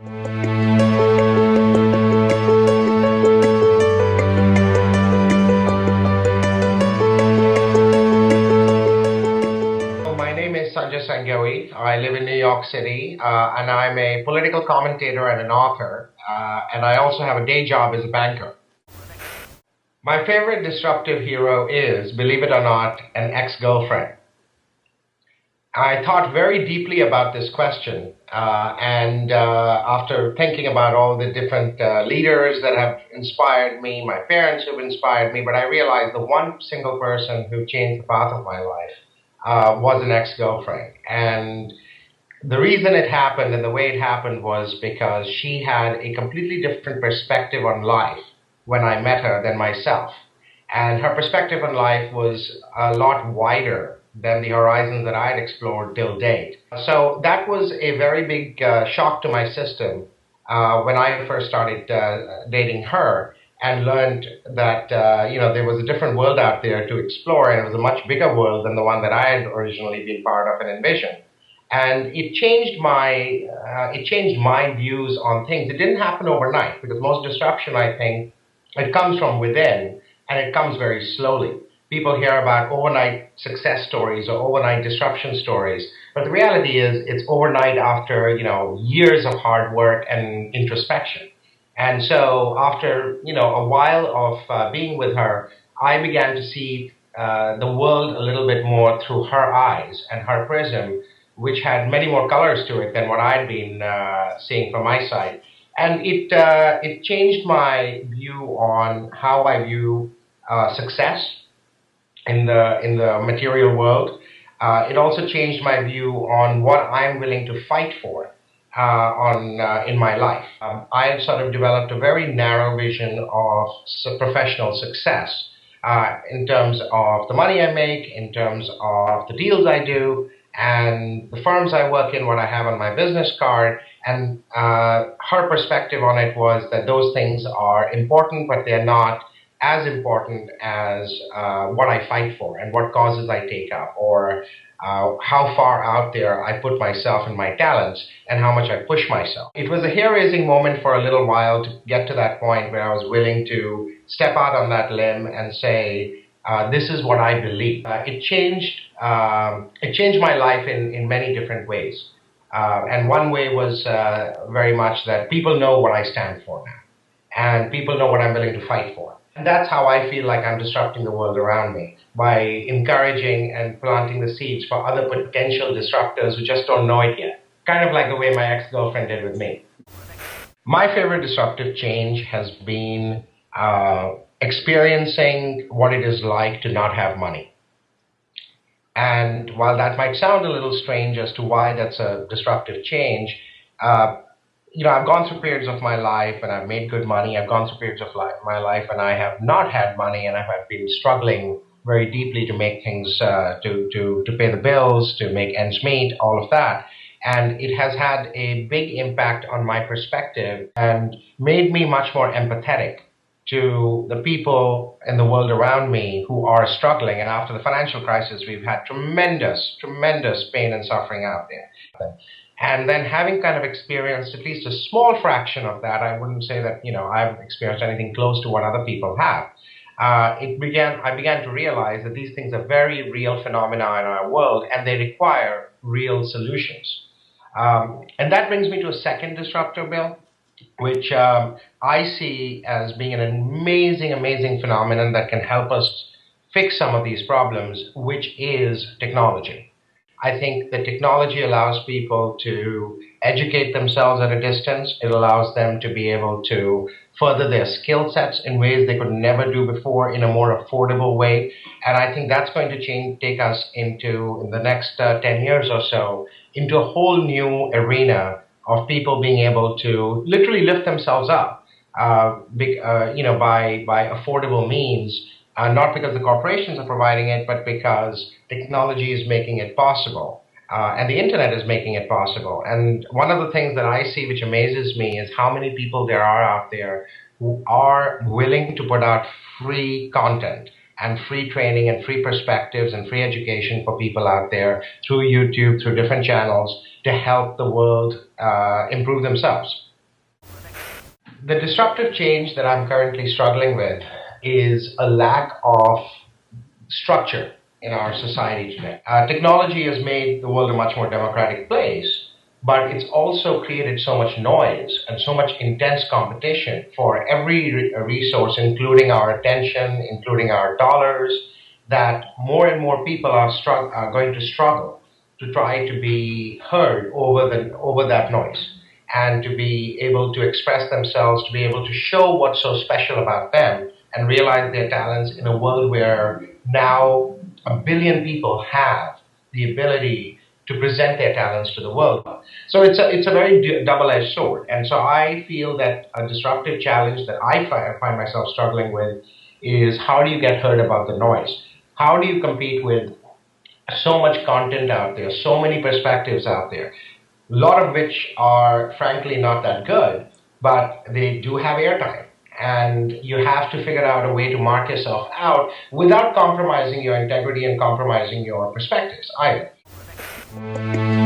My name is Sanjay Sanghoee. I live in New York City, and I'm a political commentator and an author, and I also have a day job as a banker. My favorite disruptive hero is, believe it or not, an ex-girlfriend. I thought very deeply about this question, and after thinking about all the different leaders that have inspired me, my parents who've inspired me, but I realized the one single person who changed the path of my life was an ex-girlfriend. And the reason it happened and the way it happened was because she had a completely different perspective on life when I met her than myself. And her perspective on life was a lot wider than the horizons that I had explored till date. So that was a very big shock to my system when I first started dating her and learned that there was a different world out there to explore, and it was a much bigger world than the one that I had originally been part of and envisioned. And it changed my views on things. It didn't happen overnight because most disruption, I think, it comes from within and it comes very slowly. People hear about overnight success stories or overnight disruption stories, but the reality is it's overnight after years of hard work and introspection. And so after a while of being with her, I began to see the world a little bit more through her eyes and her prism, which had many more colors to it than what I'd been seeing from my side. And it changed my view on how I view success in the material world. It also changed my view on what I'm willing to fight for on in my life. I have sort of developed a very narrow vision of professional success in terms of the money I make, in terms of the deals I do, and the firms I work in, what I have on my business card. And her perspective on it was that those things are important, but they're not as important as what I fight for and what causes I take up, or how far out there I put myself and my talents and how much I push myself. It was a hair-raising moment for a little while to get to that point where I was willing to step out on that limb and say, this is what I believe. It changed my life in many different ways. And one way was very much that people know what I stand for now, and people know what I'm willing to fight for. And that's how I feel like I'm disrupting the world around me, by encouraging and planting the seeds for other potential disruptors who just don't know it yet. Kind of like the way my ex-girlfriend did with me. My favorite disruptive change has been experiencing what it is like to not have money. And while that might sound a little strange as to why that's a disruptive change, uh, I've gone through periods of my life and I've made good money. I've gone through periods of my life and I have not had money, and I've been struggling very deeply to make things, to pay the bills, to make ends meet, all of that. And it has had a big impact on my perspective and made me much more empathetic to the people in the world around me who are struggling. And after the financial crisis, we've had tremendous, tremendous pain and suffering out there. And then having kind of experienced at least a small fraction of that, I wouldn't say that, I've experienced anything close to what other people have. I began to realize that these things are very real phenomena in our world, and they require real solutions. And that brings me to a second disruptor, Bill, which I see as being an amazing, amazing phenomenon that can help us fix some of these problems, which is technology. I think that technology allows people to educate themselves at a distance. It allows them to be able to further their skill sets in ways they could never do before in a more affordable way. And I think that's going to take us into, in the next 10 years or so, into a whole new arena of people being able to literally lift themselves up, by affordable means, not because the corporations are providing it, but because technology is making it possible. And the internet is making it possible. And one of the things that I see which amazes me is how many people there are out there who are willing to put out free content and free training and free perspectives and free education for people out there through YouTube, through different channels, to help the world improve themselves. The disruptive change that I'm currently struggling with is a lack of structure in our society today. Technology has made the world a much more democratic place, but it's also created so much noise and so much intense competition for every resource, including our attention, including our dollars, that more and more people are going to struggle to try to be heard over that noise and to be able to express themselves, to be able to show what's so special about them and realize their talents in a world where now a billion people have the ability to present their talents to the world. So it's a very double-edged sword. And so I feel that a disruptive challenge that I find myself struggling with is how do you get heard above the noise? How do you compete with so much content out there, so many perspectives out there, a lot of which are frankly not that good, but they do have airtime. And you have to figure out a way to mark yourself out without compromising your integrity and compromising your perspectives either.